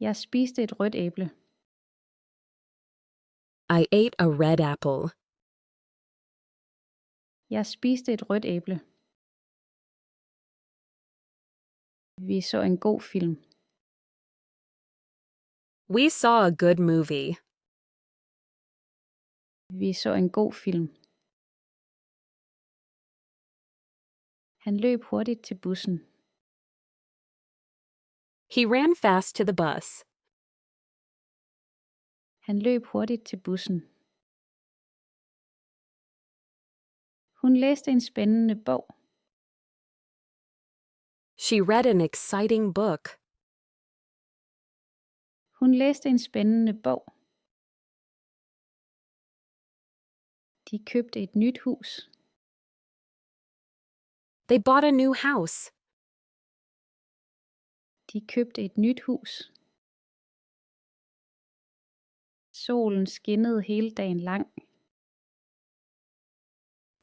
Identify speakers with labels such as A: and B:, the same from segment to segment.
A: Jeg spiste et rødt æble.
B: I ate a red apple.
A: Jeg spiste et rødt æble. Vi så en god film.
B: We saw a good movie.
A: Vi så en god film. Han løb hurtigt til bussen.
B: He ran fast to the bus.
A: Han løb hurtigt til bussen. Hun læste en spændende bog.
B: She read an exciting book.
A: Hun læste en spændende bog. De købte et nyt hus.
B: They bought a new house.
A: De købte et nyt hus. Solen skinnede hele dagen lang.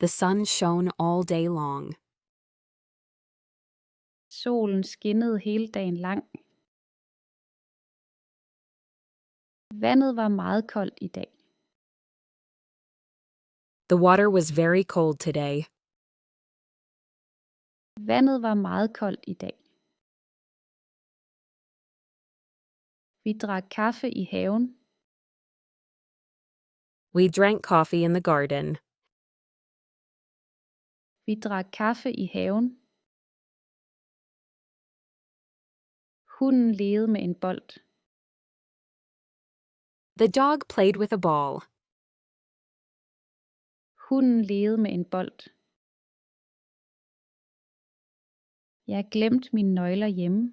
B: The sun shone all day long.
A: Solen skinnede hele dagen lang. Vandet var meget koldt i dag.
B: The water was very cold today.
A: Vandet var meget koldt i dag. Vi drak kaffe i haven.
B: We drank coffee in the garden.
A: Vi drak kaffe i haven. Hunden legede med en bold.
B: The dog played with a ball.
A: Hunden legede med en bold. Jeg glemte mine nøgler hjemme.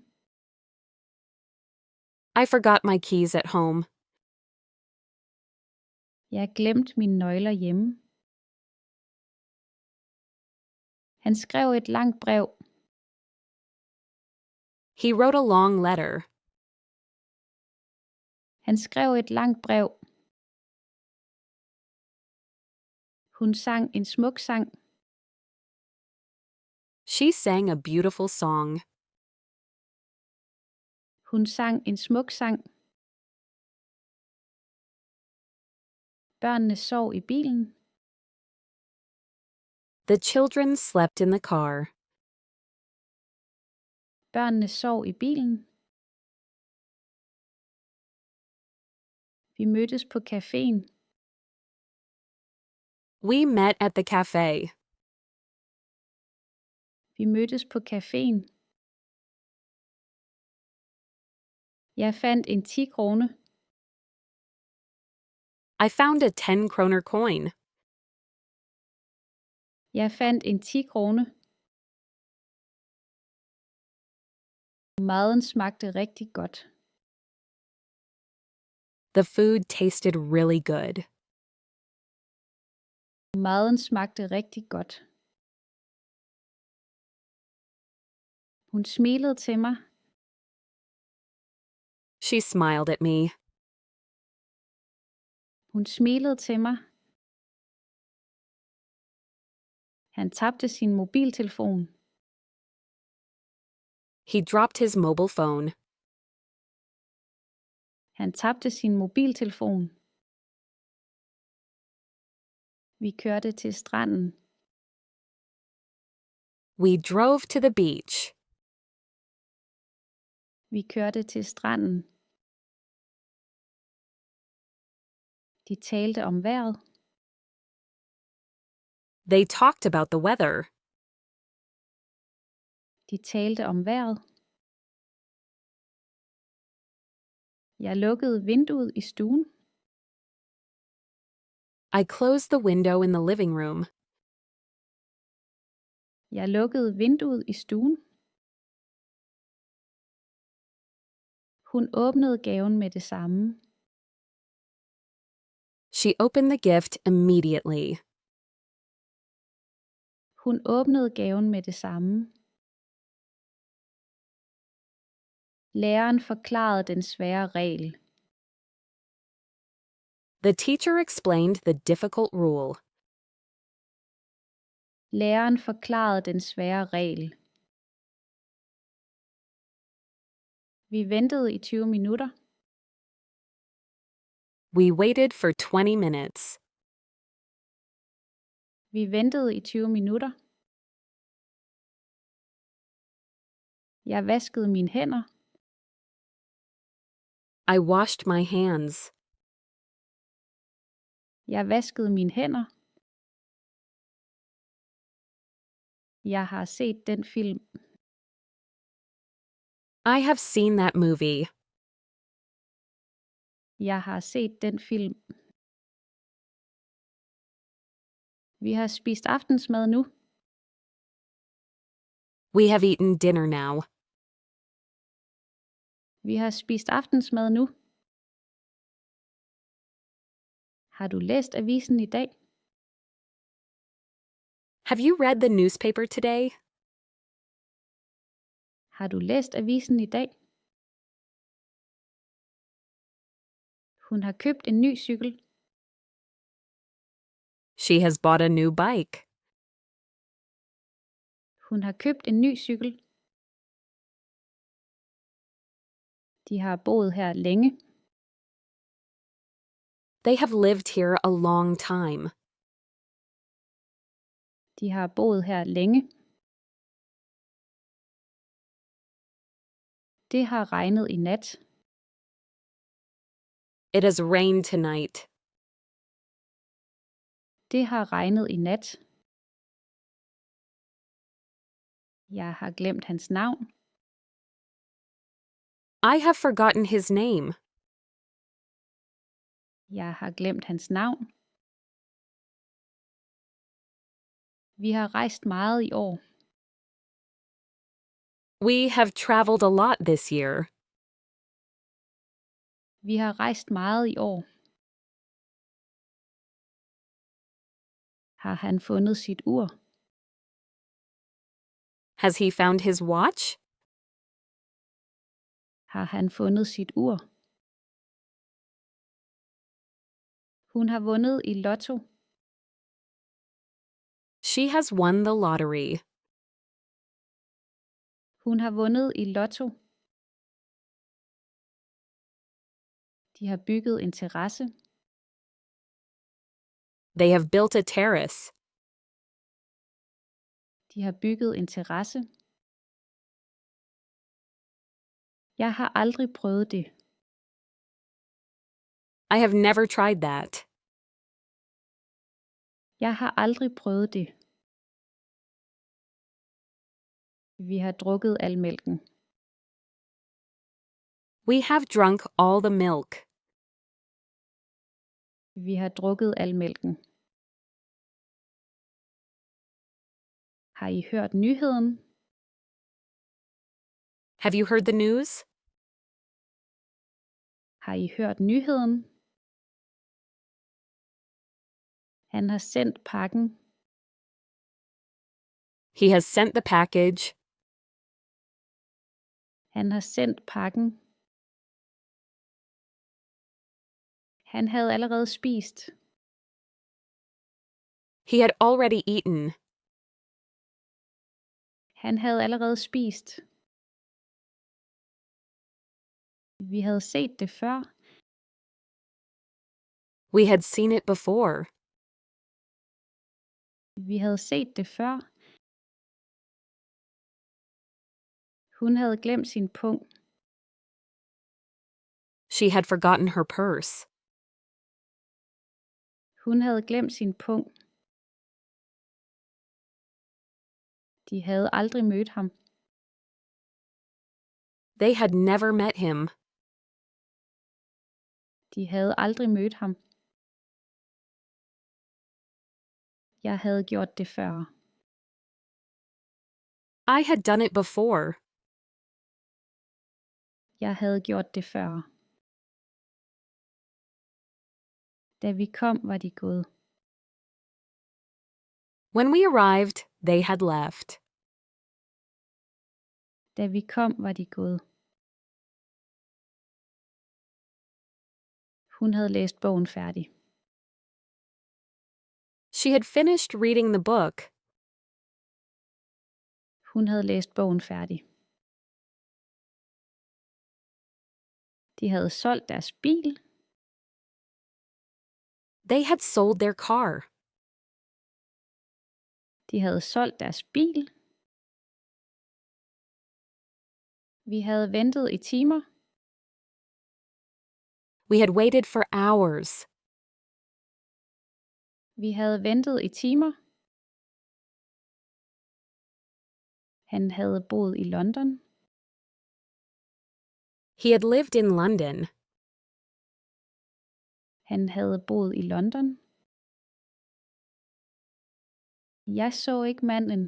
B: I forgot my keys at home.
A: Jeg glemte mine nøgler hjemme. Han skrev et langt brev.
B: He wrote a long letter.
A: Han skrev et langt brev. Hun sang en smuk sang.
B: She sang a beautiful song.
A: Hun sang en smuk sang. Børnene sov i bilen.
B: The children slept in the car.
A: Børnene sov i bilen. Vi mødtes på caféen.
B: We met at the cafe.
A: Vi mødtes på caféen. Jeg fandt en 10 krone.
B: I found a 10-kroner coin.
A: Jeg fandt en 10 krone. Maden smagte rigtig godt.
B: The food tasted really good.
A: Maden smagte rigtig godt. Hun smilede til mig.
B: She smiled at me.
A: Hun smilede til mig. Han tabte sin mobiltelefon.
B: He dropped his mobile phone.
A: Han tabte sin mobiltelefon. Vi kørte til stranden.
B: We drove to the beach.
A: Vi kørte til stranden. De talte om vejret.
B: They talked about the weather.
A: De talte om vejret. Jeg lukkede vinduet i stuen.
B: I closed the window in the living room.
A: Jeg lukkede vinduet i stuen. Hun åbnede gaven med det samme.
B: She opened the gift immediately.
A: Hun åbnede gaven med det samme. Læreren forklarede den svære regel.
B: The teacher explained the difficult rule.
A: Læreren forklarede den svære regel. Vi ventede i 20 minutter.
B: We waited for 20 minutes.
A: Vi ventede i 20 minutter. Jeg vaskede mine hænder.
B: I washed my hands.
A: Jeg vaskede mine hænder. Jeg har set den film.
B: I have seen that movie.
A: Jeg har set den film. Vi har spist aftensmad nu.
B: We have eaten dinner now.
A: Vi har spist aftensmad nu. Har du læst avisen i dag?
B: Have you read the newspaper today?
A: Har du læst avisen i dag? Hun har købt en ny cykel.
B: She has bought a new bike.
A: Hun har købt en ny cykel. De har boet her længe.
B: They have lived here a long time.
A: De har boet her længe. Det har regnet i nat.
B: It has rained tonight.
A: Det har regnet i nat. Jeg har glemt hans navn.
B: I have forgotten his name.
A: Jeg har glemt hans navn. Vi har rejst meget i år.
B: We have traveled a lot this year.
A: Vi har rejst meget i år. Har han fundet sit ur?
B: Has he found his watch?
A: Har han fundet sit ur? Hun har vundet i lotto.
B: She has won the lottery.
A: Hun har vundet i lotto. De har bygget en terrasse.
B: They have built a terrace.
A: De har bygget en terrasse. Jeg har aldrig prøvet det.
B: I have never tried that.
A: Jeg har aldrig prøvet det. Vi har drukket al mælken.
B: We have drunk all the milk.
A: Vi har drukket al mælken. Har I hørt nyheden?
B: Have you heard the news?
A: Har I hørt nyheden? Han har sendt pakken.
B: He has sent the package.
A: Han har sendt pakken. Han havde allerede spist.
B: He had already eaten.
A: Han havde allerede spist. Vi havde set det før.
B: We had seen it before.
A: Vi havde set det før. Hun havde glemt sin pung.
B: She had forgotten her purse.
A: Hun havde glemt sin pung. De havde aldrig mødt ham.
B: They had never met him.
A: De havde aldrig mødt ham. Jeg havde gjort det før.
B: I had done it before.
A: Jeg havde gjort det før. Da vi kom, var de gået.
B: When we arrived, they had left.
A: Da vi kom, var de gået. Hun havde læst bogen færdig.
B: She had finished reading the book.
A: Hun havde læst bogen færdig. De havde solgt deres bil.
B: They had sold their car.
A: De havde solgt deres bil. Vi havde ventet i timer.
B: We had waited for hours.
A: Vi havde ventet i timer. Han havde boet i London.
B: He had lived in London.
A: Han havde boet i London. Jeg så ikke manden.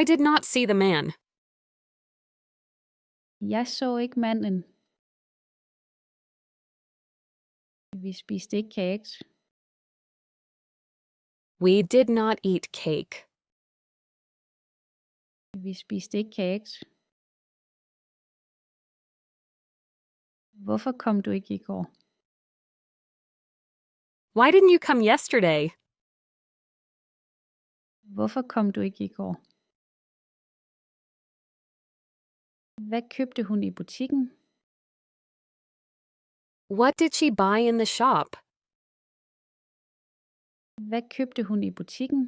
B: I did not see the man.
A: Jeg så ikke manden. Vi spiste ikke kage.
B: We did not eat cake.
A: Vi spiste ikke kage. Hvorfor kom du ikke i går?
B: Why didn't you come yesterday?
A: Hvorfor kom du ikke i går? Hvad købte hun i butikken?
B: What did she buy in the shop?
A: Hvad købte hun i butikken?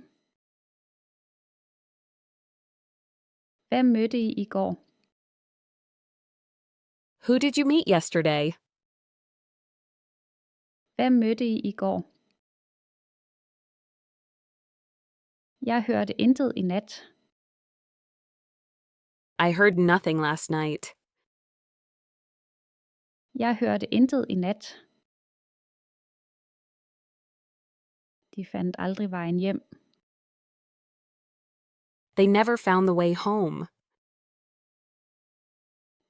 A: Hvad mødte I i går?
B: Who did you meet yesterday?
A: Hvad mødte I i går? Jeg hørte intet i nat.
B: I heard nothing last night.
A: Jeg hørte intet i nat. De fandt aldrig vejen hjem.
B: They never found the way home.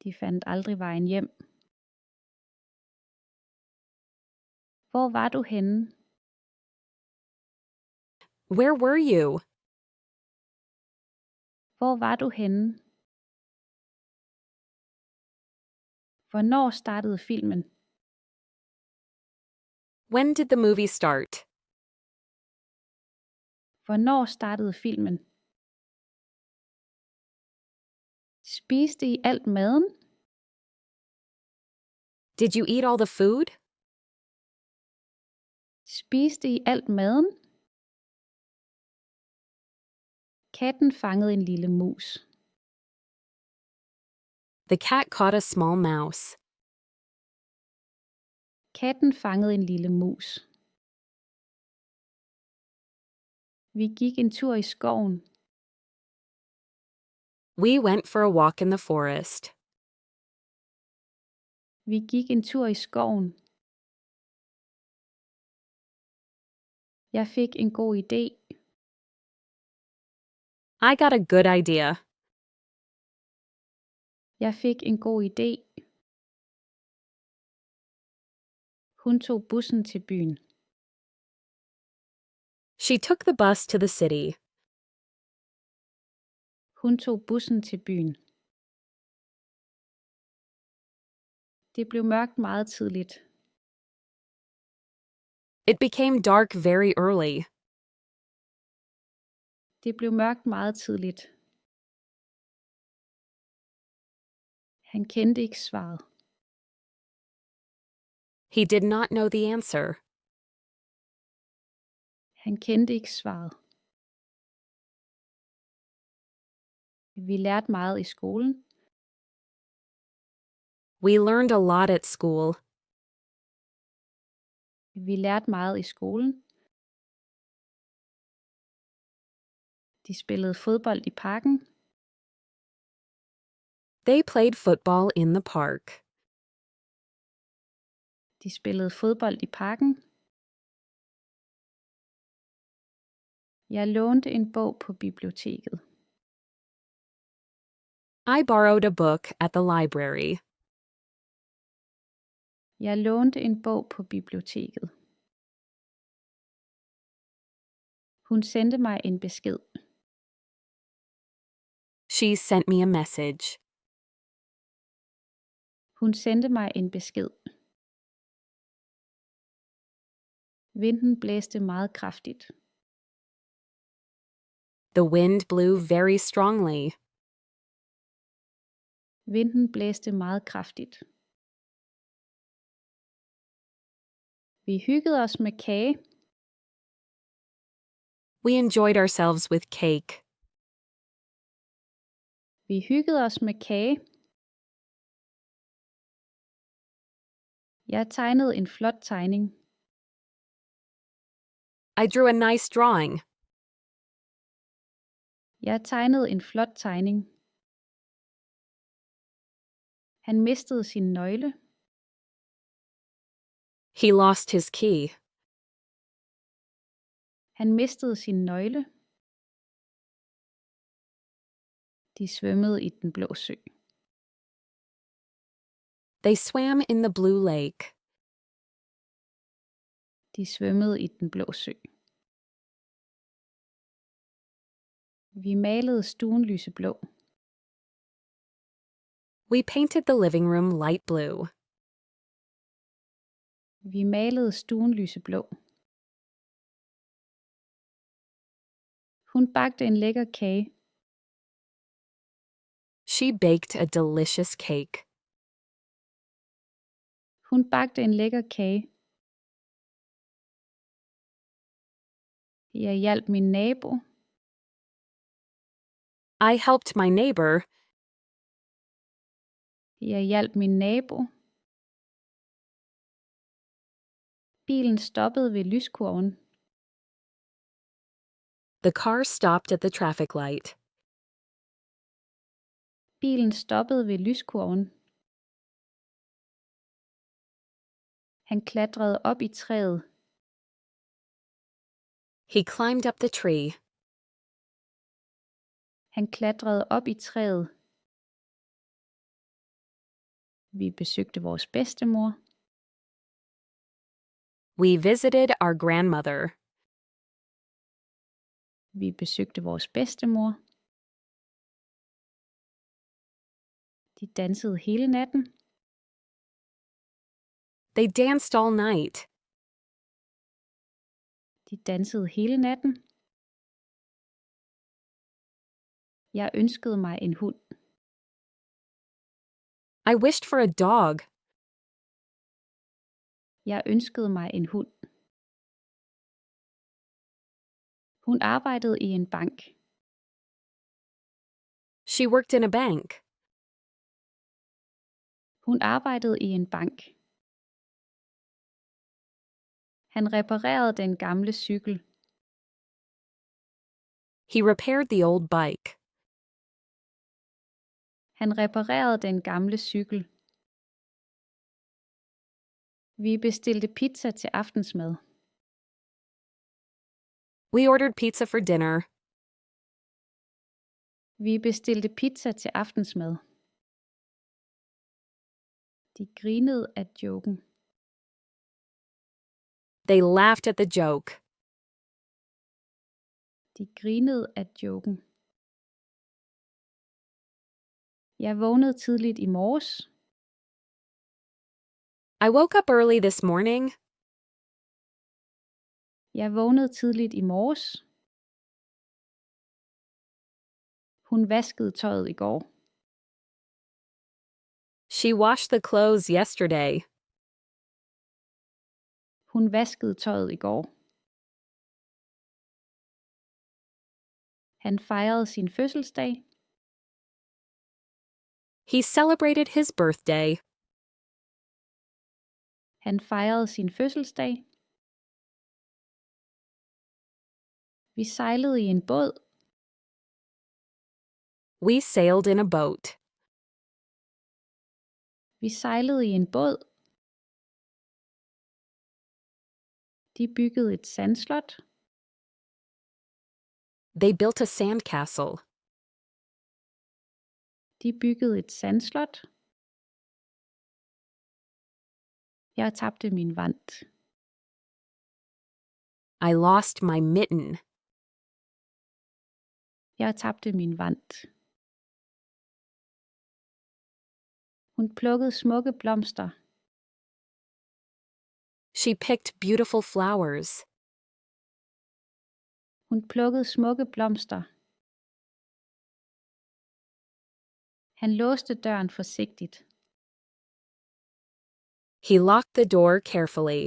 A: De fandt aldrig vejen hjem. Hvor var du henne?
B: Where were you?
A: Hvor var du henne? Hvornår startede filmen?
B: When did the movie start?
A: Hvornår startede filmen? Spiste I alt maden?
B: Did you eat all the food?
A: Spiste I alt maden? Katten fangede en lille mus.
B: The cat caught a small mouse.
A: Katten fangede en lille mus. Vi gik en tur i skoven.
B: We went for a walk in the forest.
A: Vi gik en tur i skoven. Jeg fik en god idé.
B: I got a good idea.
A: Jeg fik en god idé. Hun tog bussen til byen.
B: She took the bus to the city.
A: Hun tog bussen til byen. Det blev mørkt meget tidligt.
B: It became dark very early.
A: Det blev mørkt meget tidligt. Han kendte ikke svaret.
B: He did not know the answer.
A: Han kendte ikke svaret. Vi lærte meget i skolen.
B: We learned a lot at school.
A: Vi lærte meget i skolen. De spillede fodbold i parken.
B: They played football in the park.
A: De spillede fodbold i parken. Jeg lånte en bog på biblioteket.
B: I borrowed a book at the library.
A: Jeg lånte en bog på biblioteket. Hun sendte mig en besked.
B: She sent me a message.
A: Hun sendte mig en besked. Vinden blæste meget kraftigt.
B: The wind blew very strongly.
A: Vinden blæste meget kraftigt. Vi hyggede os med kage.
B: We enjoyed ourselves with cake.
A: Vi hyggede os med kage. Jeg tegnede en flot tegning.
B: I drew a nice drawing.
A: Jeg tegnede en flot tegning. Han mistede sin nøgle.
B: He lost his key.
A: Han mistede sin nøgle. De svømmede i den blå sø.
B: They swam in the blue lake.
A: De svømmede i den blå sø. Vi malede stuen lyseblå.
B: We painted the living room light blue.
A: Vi malede stuen lyseblå. Hun bagte en lækker kage.
B: She baked a delicious cake.
A: Hun bagte en lækker kage. Jeg hjalp min nabo.
B: I helped my neighbor.
A: Jeg hjalp min nabo. Bilen stoppede ved lyskurven.
B: The car stopped at the traffic light.
A: Bilen stoppede ved lyskurven. Han klatrede op i træet.
B: He climbed up the tree.
A: Han klatrede op i træet. Vi besøgte vores bedstemor.
B: We visited our grandmother.
A: Vi besøgte vores bedstemor. De dansede hele natten.
B: They danced all night.
A: De dansede hele natten. Jeg ønskede mig en hund.
B: I wished for a dog.
A: Jeg ønskede mig en hund. Hun arbejdede i en bank.
B: She worked in a bank.
A: Hun arbejdede i en bank. Han reparerede den gamle cykel.
B: He repaired the old bike.
A: Han reparerede den gamle cykel. Vi bestilte pizza til aftensmad.
B: We ordered pizza for dinner.
A: Vi bestilte pizza til aftensmad. De grinede af joken.
B: They laughed at the joke.
A: De grinede af joken. Jeg vågnede tidligt i morges.
B: I woke up early this morning.
A: Jeg vågnede tidligt i morges. Hun vaskede tøjet i går.
B: She washed the clothes yesterday.
A: Hun vaskede tøjet i går. Han fejrede sin fødselsdag.
B: He celebrated his birthday.
A: Han fejrede sin fødselsdag. Vi sejlede i en båd.
B: We sailed in a boat.
A: Vi sejlede i en båd. De byggede et sandslot.
B: They built a sandcastle.
A: De byggede et sandslot. Jeg tabte min vant.
B: I lost my mitten.
A: Jeg tabte min vant. Hun plukkede smukke blomster.
B: She picked beautiful flowers.
A: Hun plukkede smukke blomster. Han låste døren forsigtigt.
B: He locked the door carefully.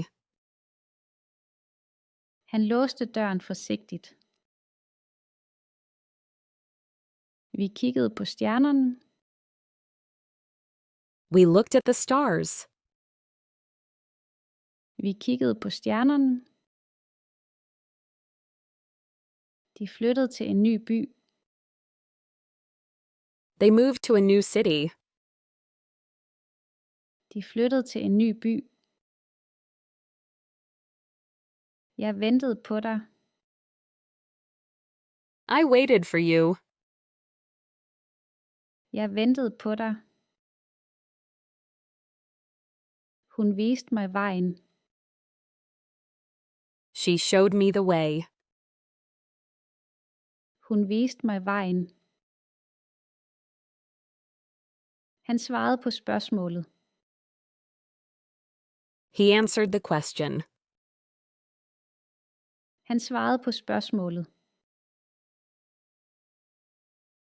A: Han låste døren forsigtigt. Vi kiggede på stjernerne.
B: We looked at the stars.
A: Vi kiggede på stjernerne. De flyttede til en ny by.
B: They moved to a new city.
A: De flyttede til en ny by. Jeg ventede på dig.
B: I waited for you.
A: Jeg ventede på dig. Hun viste mig vejen.
B: She showed me the way.
A: Hun viste mig vejen. Han svarede på spørgsmålet.
B: He answered the question.
A: Han svarede på spørgsmålet.